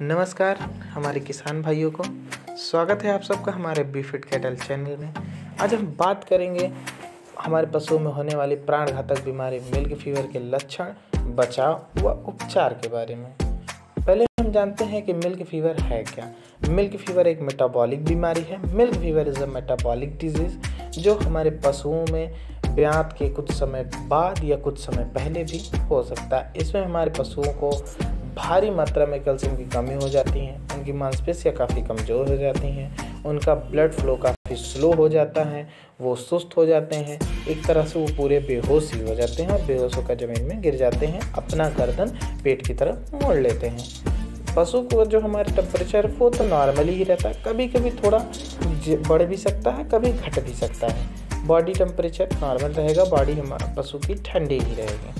नमस्कार हमारे किसान भाइयों को, स्वागत है आप सबका हमारे बीफिट कैटल चैनल में। आज हम बात करेंगे हमारे पशुओं में होने वाली प्राणघातक बीमारी मिल्क फीवर के लक्षण, बचाव व उपचार के बारे में। पहले हम जानते हैं कि मिल्क फीवर है क्या। मिल्क फीवर एक मेटाबॉलिक बीमारी है। Milk fever is a metabolic disease जो हमारे पशुओं में ब्यात के कुछ समय बाद या कुछ समय पहले भी हो सकता है। इसमें हमारे पशुओं को भारी मात्रा में कैल्शियम की कमी हो जाती है, उनकी मांसपेशियाँ काफ़ी कमज़ोर हो जाती हैं, उनका ब्लड फ्लो काफ़ी स्लो हो जाता है, वो सुस्त हो जाते हैं, एक तरह से वो पूरे बेहोश ही हो जाते हैं और बेहोश होकर ज़मीन में गिर जाते हैं, अपना गर्दन पेट की तरफ मोड़ लेते हैं। पशु को जो हमारा टेम्परेचर वो तो नॉर्मली ही रहता है, कभी कभी थोड़ा बढ़ भी सकता है, कभी घट भी सकता है। बॉडी टेम्परेचर नॉर्मल रहेगा, बॉडी हमारा पशु की ठंडी ही रहेगी।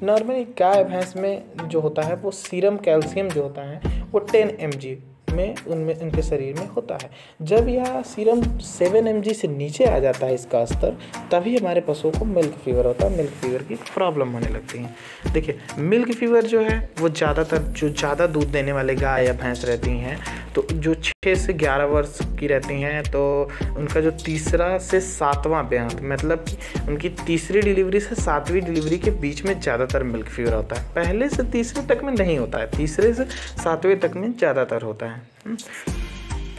नॉर्मली गाय भैंस में जो होता है वो सीरम कैल्शियम जो होता है वो 10 mg में उनके शरीर में होता है। जब यह सीरम 7 mg से नीचे आ जाता है इसका स्तर, तभी हमारे पशुओं को मिल्क फीवर होता है, मिल्क फीवर की प्रॉब्लम होने लगती है। देखिए, मिल्क फीवर जो है वो ज़्यादातर जो ज़्यादा दूध देने वाले गाय या भैंस रहती हैं, तो जो 6 से 11 वर्ष की रहती हैं, तो उनका जो तीसरा से 7वां ब्यात, मतलब कि उनकी तीसरी डिलीवरी से 7वीं डिलीवरी के बीच में ज़्यादातर मिल्क फीवर होता है। पहले से तीसरे तक में नहीं होता है, तीसरे से 7वें तक में ज़्यादातर होता है।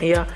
या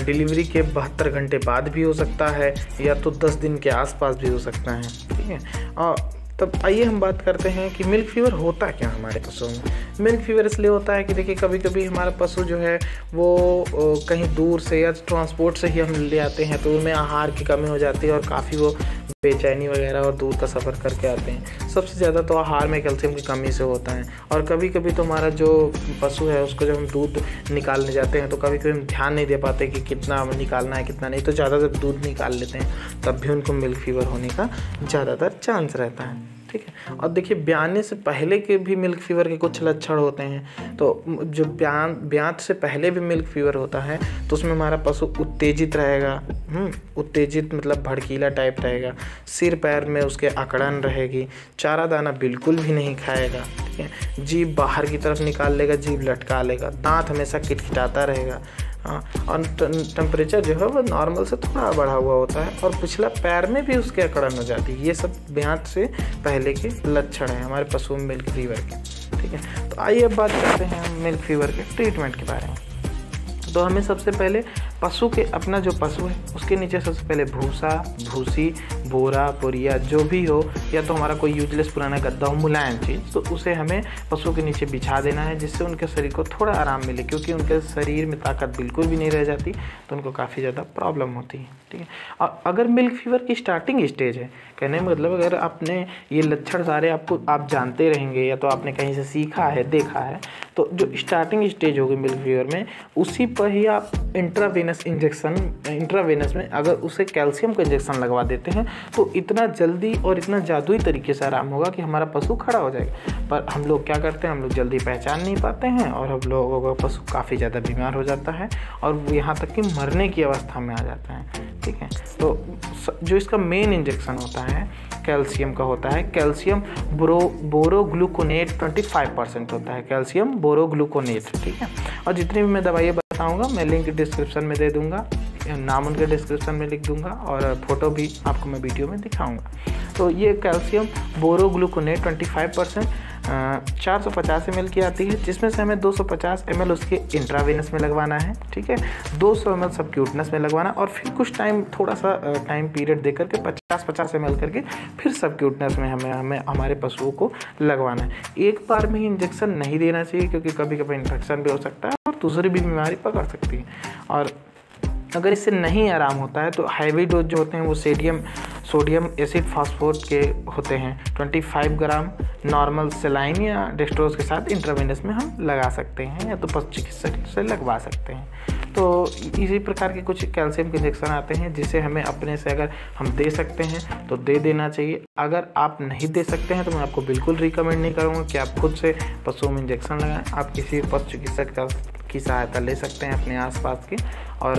डिलीवरी के 72 घंटे बाद भी हो सकता है, या तो 10 दिन के आसपास भी हो सकता है। ठीक है, और तब आइए हम बात करते हैं कि मिल्क फीवर होता क्या हमारे पशुओं में। मिल्क फीवर इसलिए होता है कि देखिए, कभी कभी हमारा पशु जो है वो कहीं दूर से या ट्रांसपोर्ट से ही हम ले आते हैं, तो उनमें आहार की कमी हो जाती है और काफ़ी वो बेचैनी वगैरह और दूर का सफ़र करके आते हैं। सबसे ज़्यादा तो आहार में कैल्शियम की कमी से होता है। और कभी कभी तो हमारा जो पशु है उसको जब हम दूध निकालने जाते हैं तो कभी कभी हम ध्यान नहीं दे पाते कि कितना निकालना है कितना नहीं, तो ज़्यादातर दूध निकाल लेते हैं, तब भी उनको मिल्क फीवर होने का ज़्यादातर चांस रहता है। ठीक है, और देखिए, ब्याने से पहले के भी मिल्क फीवर के कुछ लक्षण होते हैं। तो जो ब्यात से पहले भी मिल्क फीवर होता है तो उसमें हमारा पशु उत्तेजित रहेगा। उत्तेजित मतलब भड़कीला टाइप रहेगा, सिर पैर में उसके अकड़न रहेगी, चारा दाना बिल्कुल भी नहीं खाएगा। ठीक है, जीभ बाहर की तरफ निकाल लेगा, जीभ लटका लेगा, दांत हमेशा किटकिटाता रहेगा। और टेम्परेचर जो है वो नॉर्मल से थोड़ा बढ़ा हुआ होता है, और पिछला पैर में भी उसके अकड़न हो जाती है। ये सब ब्यात से पहले के लक्षण हैं हमारे पशुओं में मिल्क फीवर के। ठीक है, तो आइए अब बात करते हैं मिल्क फीवर के ट्रीटमेंट के बारे में। तो हमें सबसे पहले पशु के अपना जो पशु है उसके नीचे सबसे पहले भूसा, भूसी, बोरा, बोरिया जो भी हो, या तो हमारा कोई यूजलेस पुराना गद्दा हो, मुलायम चीज़, तो उसे हमें पशु के नीचे बिछा देना है, जिससे उनके शरीर को थोड़ा आराम मिले, क्योंकि उनके शरीर में ताकत बिल्कुल भी नहीं रह जाती, तो उनको काफ़ी ज़्यादा प्रॉब्लम होती है। ठीक है, और अगर मिल्क फीवर की स्टार्टिंग स्टेज है, कहने का मतलब अगर आपने ये लक्षण सारे आप जानते रहेंगे या तो आपने कहीं से सीखा है, देखा है, तो जो स्टार्टिंग स्टेज होगी मिल्क फीवर में, उसी पर ही आप इंट्रावेनस में अगर उसे कैल्शियम का इंजेक्शन लगवा देते हैं तो इतना जल्दी और इतना जादुई तरीके से आराम होगा कि हमारा पशु खड़ा हो जाएगा। पर हम लोग क्या करते हैं, हम लोग जल्दी पहचान नहीं पाते हैं और हम लोगों का पशु काफ़ी ज़्यादा बीमार हो जाता है और यहाँ तक कि मरने की अवस्था में आ जाता है। ठीक है, तो जो इसका मेन इंजेक्शन होता है कैल्शियम का होता है, कैल्शियम बोरोग्लूकोनेट 25% होता है, कैल्शियम बोरोग्लूकोनेट। ठीक है, और जितनी भी मैं दवाइयाँ बताऊंगा मैं लिंक डिस्क्रिप्शन में दे दूंगा, नाम उनके डिस्क्रिप्शन में लिख दूंगा और फोटो भी आपको मैं वीडियो में दिखाऊंगा। तो ये कैल्शियम बोरोग्लूकोनेट 25% 450 ml की आती है, जिसमें से हमें 250 ml उसके इंट्रावेनस में लगवाना है। ठीक है, 200 ml सबक्यूटनस में लगवाना, और फिर कुछ टाइम थोड़ा सा टाइम पीरियड दे करके 50-50 ml करके फिर सबक्यूटनस में हमें हमारे पशुओं को लगवाना है। एक बार में ही इंजेक्शन नहीं देना चाहिए, क्योंकि कभी कभी इन्फेक्शन भी हो सकता है और दूसरी भी बीमारी पकड़ सकती है। और अगर इससे नहीं आराम होता है तो हैवी डोज जो होते हैं वो सोडियम एसिड फास्फोरेट के होते हैं। 25 ग्राम नॉर्मल सेलाइन या डेक्सट्रोज के साथ इंट्रावेनस में हम लगा सकते हैं, या तो पशु चिकित्सक से लगवा सकते हैं। तो इसी प्रकार के कुछ कैल्शियम के इंजेक्शन आते हैं, जिसे हमें अपने से अगर हम दे सकते हैं तो दे देना चाहिए। अगर आप नहीं दे सकते हैं तो मैं आपको बिल्कुल रिकमेंड नहीं करूँगा कि आप खुद से पशुओं में इंजेक्शन लगाएं। आप किसी पशु चिकित्सक की सहायता ले सकते हैं अपने आसपास के, और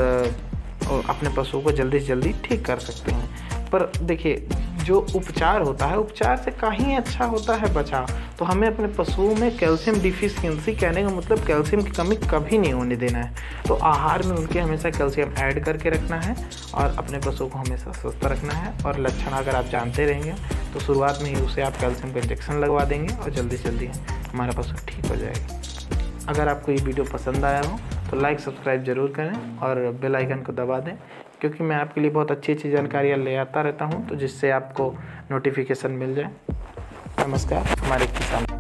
अपने पशुओं को जल्दी से जल्दी ठीक कर सकते हैं। पर देखिए, जो उपचार होता है, उपचार से कहीं अच्छा होता है बचाव। तो हमें अपने पशुओं में कैल्शियम डिफिशियंसी, कहने का मतलब कैल्शियम की कमी कभी नहीं होने देना है। तो आहार में उनके हमेशा कैल्शियम ऐड करके रखना है और अपने पशु को हमेशा स्वस्थ रखना है। और लक्षण अगर आप जानते रहेंगे तो शुरुआत में ही उसे आप कैल्शियम का इंजेक्शन लगवा देंगे और जल्दी से जल्दी हमारा पशु ठीक हो जाएगा। अगर आपको ये वीडियो पसंद आया हो तो लाइक सब्सक्राइब ज़रूर करें और बेल आइकन को दबा दें, क्योंकि मैं आपके लिए बहुत अच्छी अच्छी जानकारियाँ ले आता रहता हूँ, तो जिससे आपको नोटिफिकेशन मिल जाए। नमस्कार, हमारे किसान।